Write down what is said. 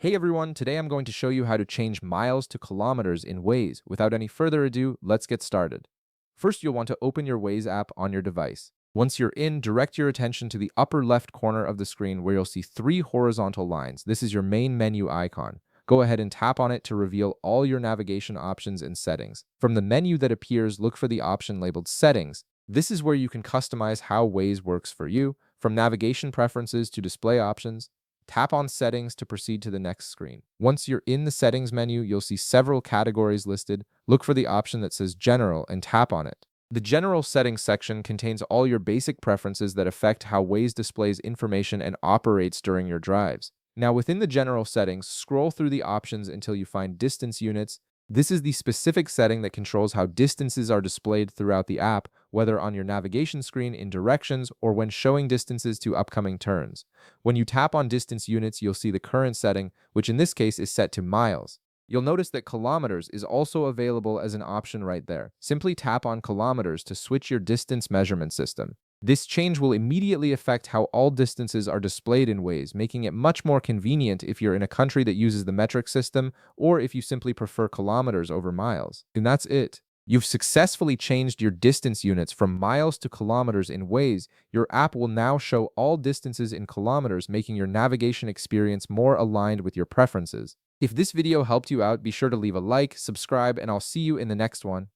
Hey everyone, today I'm going to show you how to change miles to kilometers in Waze. Without any further ado, let's get started. First, you'll want to open your Waze app on your device. Once you're in, direct your attention to the upper left corner of the screen where you'll see three horizontal lines. This is your main menu icon. Go ahead and tap on it to reveal all your navigation options and settings. From the menu that appears, look for the option labeled Settings. This is where you can customize how Waze works for you, from navigation preferences to display options. Tap on Settings to proceed to the next screen. Once you're in the Settings menu, you'll see several categories listed. Look for the option that says General and tap on it. The General Settings section contains all your basic preferences that affect how Waze displays information and operates during your drives. Now, within the General Settings, scroll through the options until you find Distance Units. This is the specific setting that controls how distances are displayed throughout the app, whether on your navigation screen in directions or when showing distances to upcoming turns. When you tap on distance units, you'll see the current setting, which in this case is set to miles. You'll notice that kilometers is also available as an option right there. Simply tap on kilometers to switch your distance measurement system. This change will immediately affect how all distances are displayed in Waze, making it much more convenient if you're in a country that uses the metric system or if you simply prefer kilometers over miles. And that's it. You've successfully changed your distance units from miles to kilometers in Waze. Your app will now show all distances in kilometers, making your navigation experience more aligned with your preferences. If this video helped you out, be sure to leave a like, subscribe, and I'll see you in the next one.